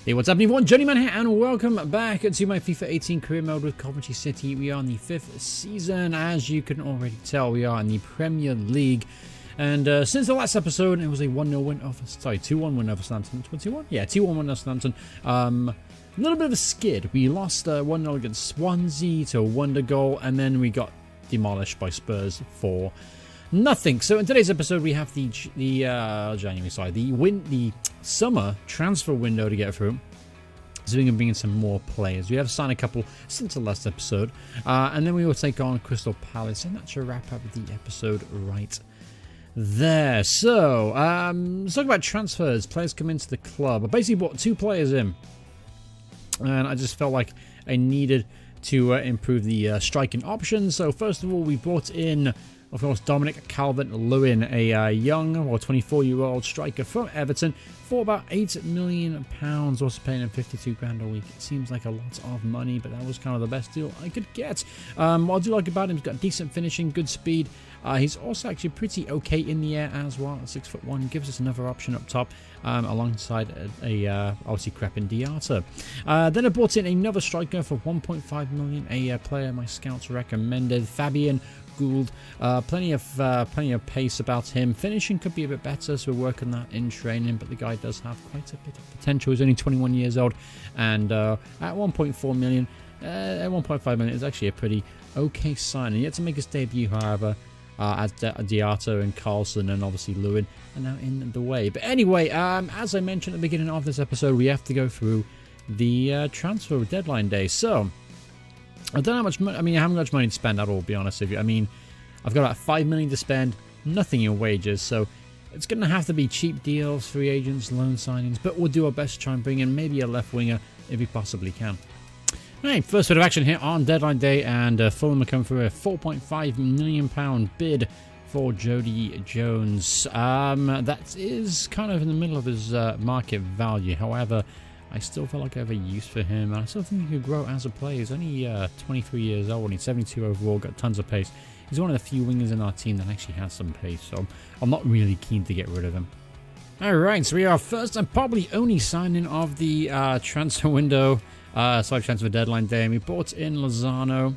Hey, what's up everyone? Journeyman here and welcome back to my FIFA 18 career mode with Coventry City. We are in the 5th season. As you can already tell, we are in the Premier League. And since the last episode, it was a 1-0 win over, sorry, 2-1 win over Southampton. 2-1? Yeah, 2-1 win over Southampton. A little bit of a skid. We lost 1-0 against Swansea to a wonder goal, and then we got demolished by Spurs for nothing. So in today's episode, we have the summer transfer window to get through. So we can bring in some more players. We have signed a couple since the last episode, and then we will take on Crystal Palace, and that should wrap up the episode right there. So let's talk about transfers. Players come into the club. I basically brought 2 players in, and I just felt like I needed to improve the striking options. So first of all, we brought in, of course, Dominic Calvert-Lewin, a young, 24-year-old striker from Everton, for about £8 million, also paying him 52 grand a week. It seems like a lot of money, but that was kind of the best deal I could get. What I do like about him, he's got decent finishing, good speed. He's also actually pretty okay in the air as well. At 6'1", gives us another option up top, alongside obviously Crepin Diatta. Then I brought in another striker for 1.5 million, a player my scouts recommended, Fabian Gould. Plenty of pace about him. Finishing could be a bit better, so we're working that in training, but the guy does have quite a bit of potential. He's only 21 years old, and at 1.4 million, at 1.5 million is actually a pretty okay signing. Yet to make his debut, however, as Diatta and Carlson and obviously Lewin are now in the way. But anyway, as I mentioned at the beginning of this episode, we have to go through the transfer deadline day. So I don't know how much money. I mean, I haven't got much money to spend at all, to be honest with you. I mean, I've got about 5 million to spend, nothing in wages, so it's going to have to be cheap deals, free agents, loan signings, but we'll do our best to try and bring in maybe a left winger if we possibly can. Right, first bit of action here on deadline day, and Fulham are coming for a £4.5 million bid for Jody Jones. That is kind of in the middle of his market value. However, I still felt like I have a use for him, and I still think he could grow as a player. He's only 23 years old, and he's 72 overall, got tons of pace. He's one of the few wingers in our team that actually has some pace, so I'm not really keen to get rid of him. Alright, so we are first and probably only signing of the transfer window, transfer deadline day, and we brought in Lozano.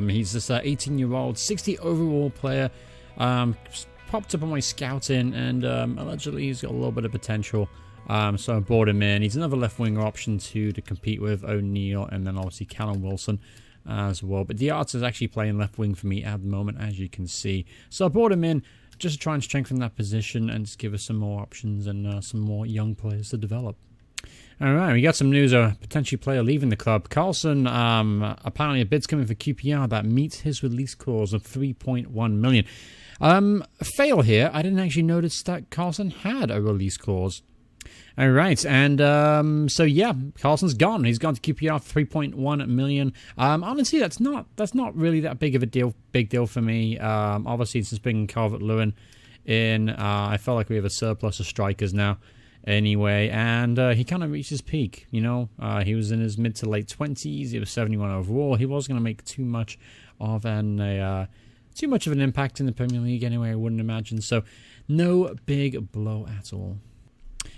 He's this 18-year-old, 60 overall player, popped up on my scouting, and allegedly he's got a little bit of potential. So I brought him in. He's another left winger option to compete with O'Neill, and then obviously Callum Wilson as well. But Diatta is actually playing left wing for me at the moment, as you can see. So I brought him in just to try and strengthen that position and just give us some more options and some more young players to develop. Alright, we got some news of a potential player leaving the club. Carlson, apparently a bid's coming for QPR that meets his release clause of 3.1 million. Fail here, I didn't actually notice that Carlson had a release clause. Alright, and so yeah, Carlson's gone. He's gone to QPR for 3.1 million. Honestly, that's not really that big of a big deal for me. Obviously, since bringing Calvert-Lewin in, I felt like we have a surplus of strikers now. Anyway, and he kind of reached his peak, you know. He was in his mid to late 20s. He was 71 overall. He wasn't going to make too much of an impact in the Premier League anyway, I wouldn't imagine. So, no big blow at all.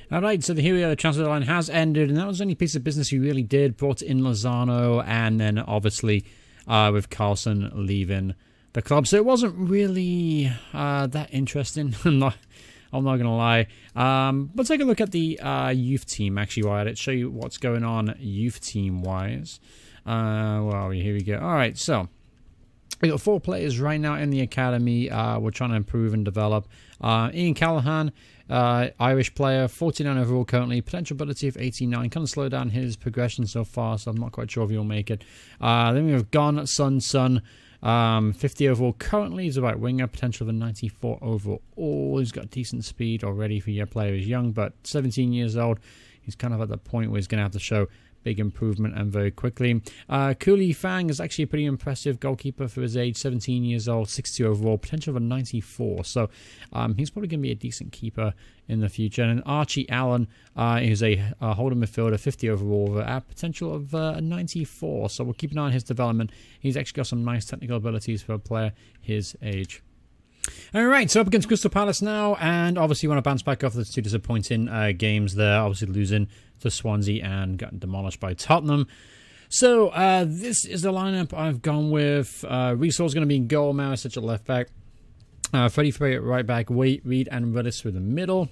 Alright, so here we are, the transfer deadline has ended, and that was the only piece of business we really did. Brought in Lozano, and then obviously with Carlson leaving the club. So it wasn't really that interesting. I'm not going to lie. But take a look at the youth team, actually, while let's show you what's going on youth team-wise. Well, here we go. All right, so we got 4 players right now in the academy. We're trying to improve and develop. Ian Callahan, Irish player, 49 overall currently, potential ability of 89. Kind of slow down his progression so far, so I'm not quite sure if he'll make it. Then we have Gon Sun, 50 overall currently. He's a right winger, potential of a 94 overall. He's got decent speed already for your player. He's young, but 17 years old. He's kind of at the point where he's going to have to show big improvement and very quickly. Cooley Fang is actually a pretty impressive goalkeeper for his age, 17 years old, 62 overall, potential of a 94. So he's probably going to be a decent keeper in the future. And Archie Allen is a holding midfielder, 50 overall, with a potential of a 94. So we'll keep an eye on his development. He's actually got some nice technical abilities for a player his age. Alright, so up against Crystal Palace now, and obviously want to bounce back off the 2 disappointing games there, obviously losing to Swansea and gotten demolished by Tottenham. So this is the lineup I've gone with. Rees Hall's going to be in goal, Marisic at left back. Freddie Frey at right back, Reed and Willis through the middle.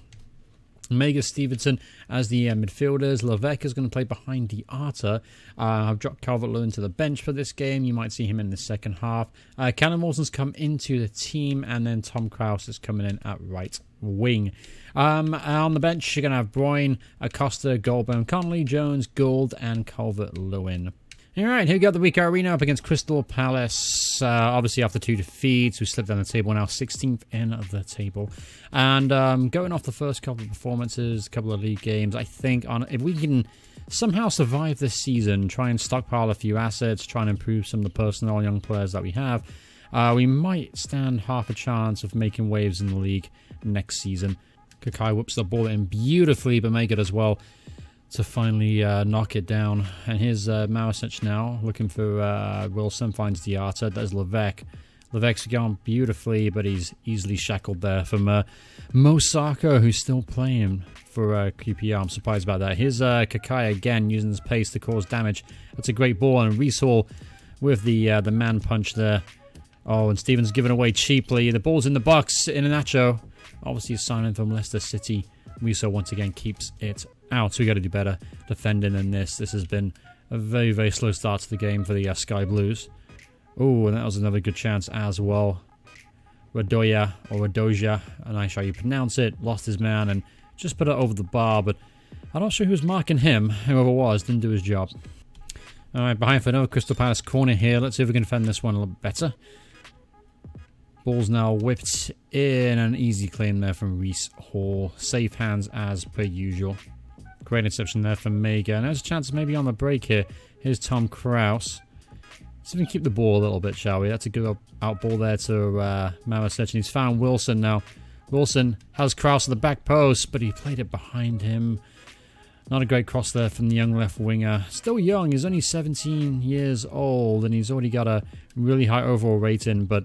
Mega Stevenson as the midfielders. Levesque is going to play behind the Arta. I've dropped Calvert-Lewin to the bench for this game. You might see him in the second half. Callum Wilson's come into the team, and then Tom Krause is coming in at right wing. On the bench, you're going to have Broyne, Acosta, Goldburn, Connolly, Jones, Gould, and Calvert-Lewin. Alright, here we got the week arena up against Crystal Palace. Obviously, after 2 defeats, we slipped down the table, now 16th in the table. And going off the first couple of performances, a couple of league games, I think if we can somehow survive this season, try and stockpile a few assets, try and improve some of the personnel, young players that we have, we might stand half a chance of making waves in the league next season. Kakai whips the ball in beautifully, but make it as well to finally knock it down. And here's Marisic now, looking for Wilson, finds the Arta. There's Levesque. Levesque's gone beautifully, but he's easily shackled there from Mo Sarko, who's still playing for QPR. I'm surprised about that. Here's Kakai again, using his pace to cause damage. That's a great ball, and Rees Hall with the man punch there. Oh, and Stevens given away cheaply. The ball's in the box. Iheanacho, obviously a signing from Leicester City. Rees Hall once again keeps it out. So we got to do better defending than this. This has been a very, very slow start to the game for the Sky Blues. Oh, and that was another good chance as well. Radoja, or Radoja, I'm not sure how you pronounce it, lost his man and just put it over the bar, but I'm not sure who's marking him. Whoever was didn't do his job. Alright, behind for another Crystal Palace corner here. Let's see if we can defend this one a little better. Ball's now whipped in, an easy claim there from Rees Hall. Safe hands as per usual. Great interception there from Mega. And there's a chance maybe on the break here. Here's Tom Krause. Let's see if we can keep the ball a little bit, shall we? That's a good out ball there to Marisic. And he's found Wilson now. Wilson has Krause at the back post, but he played it behind him. Not a great cross there from the young left winger. Still young. He's only 17 years old, and he's already got a really high overall rating, but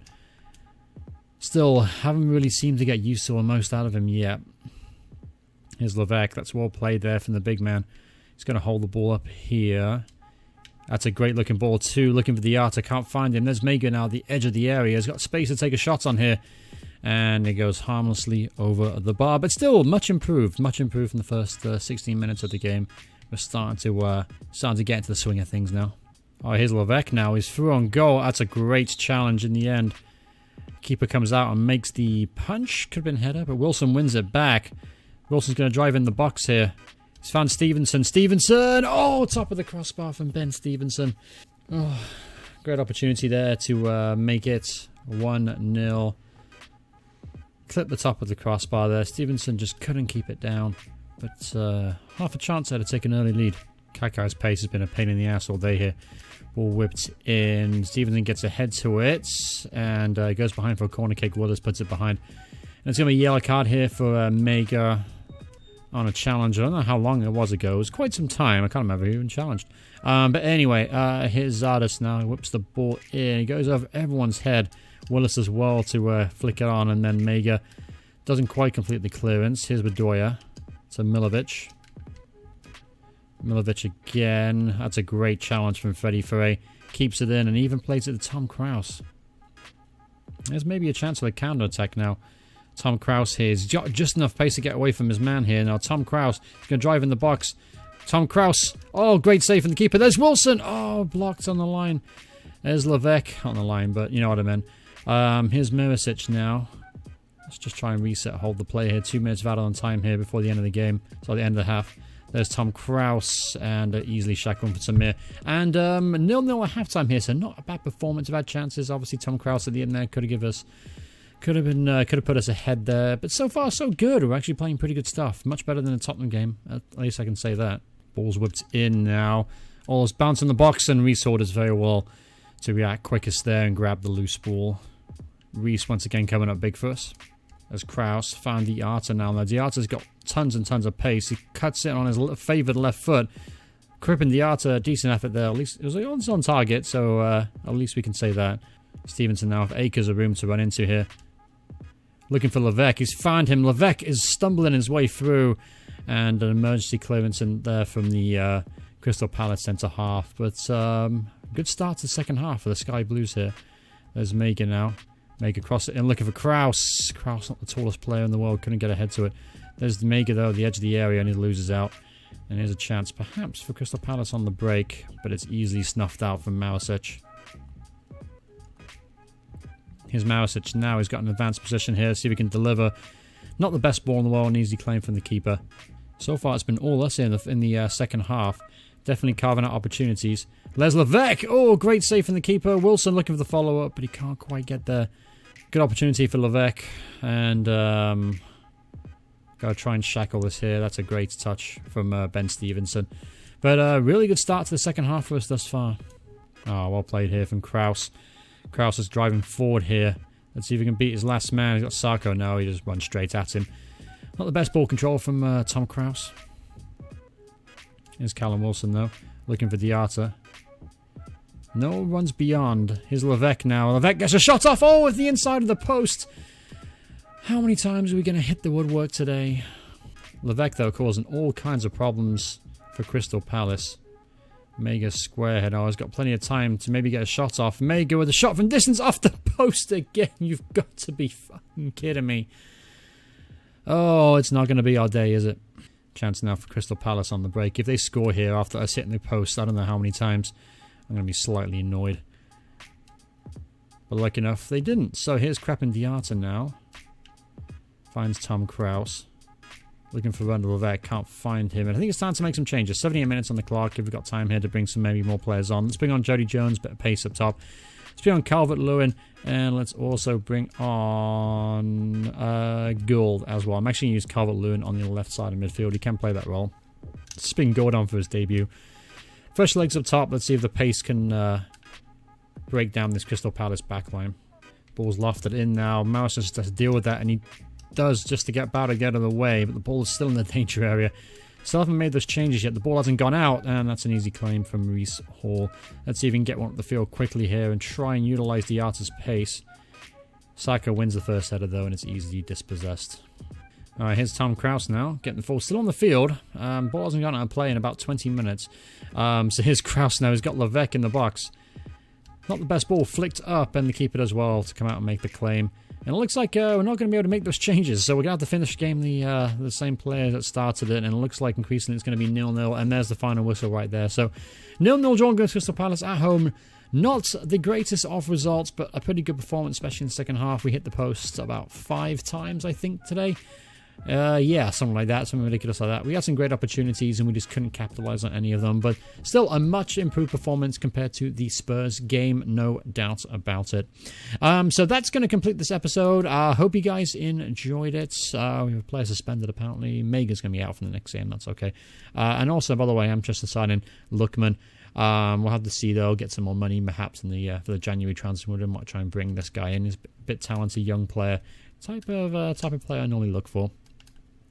still haven't really seemed to get used to the most out of him yet. Here's Levesque. That's well played there from the big man. He's going to hold the ball up here. That's a great looking ball too. Looking for the Arta. Can't find him. There's Mega now at the edge of the area. He's got space to take a shot on here. And it goes harmlessly over the bar. But still, much improved. Much improved from the first 16 minutes of the game. We're starting to get into the swing of things now. Oh, here's Levesque now. He's through on goal. That's a great challenge in the end. Keeper comes out and makes the punch. Could have been header, but Wilson wins it back. Wilson's going to drive in the box here. He's found Stevenson. Stevenson! Oh, top of the crossbar from Ben Stevenson. Oh, great opportunity there to make it 1-0. Clip the top of the crossbar there. Stevenson just couldn't keep it down. But half a chance there to take an early lead. Kakai's pace has been a pain in the ass all day here. Ball whipped in. Stevenson gets ahead to it. And goes behind for a corner kick. Willis puts it behind. And it's going to be a yellow card here for Mega on a challenge. I don't know how long it was ago. It was quite some time. I can't remember who even challenged. But anyway, here's Zardes now. He whips the ball in. He goes over everyone's head. Willis as well to flick it on. And then Mega doesn't quite complete the clearance. Here's Bedoya to Milovic. Milovic again. That's a great challenge from Freddie Frey. Keeps it in and even plays it to Tom Krause. There's maybe a chance for a counter-attack now. Tom Krause here. He's got just enough pace to get away from his man here. Now Tom Krause is going to drive in the box. Tom Krause. Oh, great save from the keeper. There's Wilson. Oh, blocked on the line. There's Levesque on the line, but you know what I mean. Here's Marisic now. Let's just try and reset, hold the play here. 2 minutes of add-on time here before the end of the game. So the end of the half. There's Tom Krause and easily shackled for Samir. And 0-0 at halftime here, so not a bad performance. We've had chances. Obviously, Tom Krause at the end there could have put us ahead there. But so far, so good. We're actually playing pretty good stuff. Much better than the Tottenham game. At least I can say that. Ball's whipped in now. Oh, it's bounced in the box, and Rees Hall does very well to react quickest there and grab the loose ball. Rees once again coming up big for us. As Krause found the Arta now. Now, Diarta's got tons and tons of pace. He cuts it on his favoured left foot. Crippin Diarta, decent effort there. At least it was on target, so at least we can say that. Stevenson now with acres of room to run into here. Looking for Levesque. He's found him. Levesque is stumbling his way through. and an emergency clearance in there from the Crystal Palace centre half. But good start to the second half for the Sky Blues here. There's Mega now. Mega cross it in, looking for Kraus. Kraus, not the tallest player in the world, couldn't get ahead to it. There's the Mega though, the edge of the area, and he loses out. And here's a chance perhaps for Crystal Palace on the break, but it's easily snuffed out from Marisic. Here's Marisic now. He's got an advanced position here. See if he can deliver. Not the best ball in the world. An easy claim from the keeper. So far, it's been all us in the second half. Definitely carving out opportunities. Les Levesque. Oh, great save from the keeper. Wilson looking for the follow-up, but he can't quite get there. Good opportunity for Levesque. And got to try and shackle this here. That's a great touch from Ben Stevenson. But really good start to the second half for us thus far. Oh, well played here from Kraus. Kraus is driving forward here. Let's see if he can beat his last man. He's got Sarko now. He just runs straight at him. Not the best ball control from Tom Kraus. Here's Callum Wilson, though. Looking for Diarra. No runs beyond. Here's Levesque now. Levesque gets a shot off. Oh, with the inside of the post. How many times are we going to hit the woodwork today? Levesque, though, causing all kinds of problems for Crystal Palace. Mega square head. Oh, he's got plenty of time to maybe get a shot off. Mega with a shot from distance off the post again. You've got to be fucking kidding me. Oh, it's not going to be our day, is it? Chance now for Crystal Palace on the break. If they score here after us hitting the post, I don't know how many times, I'm going to be slightly annoyed. But lucky enough, they didn't. So here's Crepin Diarra now. Finds Tom Kraus. Looking for Randall Levesque, can't find him. And I think it's time to make some changes. 78 minutes on the clock. If we've got time here to bring some maybe more players on. Let's bring on Jody Jones, bit of pace up top. Let's bring on Calvert-Lewin. And let's also bring on Gould as well. I'm actually going to use Calvert-Lewin on the left side of midfield. He can play that role. Let's bring Gould on for his debut. Fresh legs up top. Let's see if the pace can break down this Crystal Palace backline. Ball's lofted in now. Maris has to deal with that, and he does just to get Bauer to get out of the way, but the ball is still in the danger area. Still haven't made those changes yet. The ball hasn't gone out, and that's an easy claim from Reece Hall. Let's see if we can get one up the field quickly here and try and utilise Diarra's pace. Saka wins the first header, though, and it's easily dispossessed. Alright, here's Tom Kraus now, getting the ball still on the field. Ball hasn't gone out of play in about 20 minutes. So here's Kraus now. He's got Levesque in the box. Not the best ball, flicked up, and the keeper does well to come out and make the claim. And it looks like we're not going to be able to make those changes, so we're going to have to finish the game the same players that started it, and it looks like increasingly it's going to be 0-0, and there's the final whistle right there. So 0-0 draw against Crystal Palace at home. Not the greatest of results, but a pretty good performance, especially in the second half. We hit the post about 5 times, I think, today. Yeah, something like that, something ridiculous like that. We had some great opportunities and we just couldn't capitalize on any of them, but still a much improved performance compared to the Spurs game, no doubt about it. So that's going to complete this episode. Hope you guys enjoyed it. We have a player suspended apparently. Mega's going to be out from the next game, that's okay. And also, by the way, I'm just deciding Lookman. We'll have to see though, get some more money perhaps in the for the January transfer window. Might try and bring this guy in. He's a bit talented, young player, type of player I normally look for.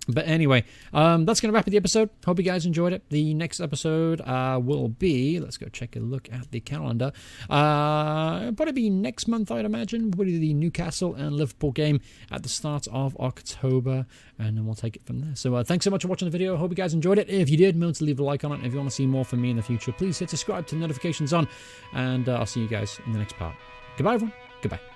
But anyway, that's going to wrap up the episode. Hope you guys enjoyed it. The next episode will be, let's go check a look at the calendar. Probably be next month, I'd imagine. Probably the Newcastle and Liverpool game at the start of October. And then we'll take it from there. So thanks so much for watching the video. Hope you guys enjoyed it. If you did, remember to leave a like on it. And if you want to see more from me in the future, please hit subscribe to notifications on. And I'll see you guys in the next part. Goodbye, everyone. Goodbye.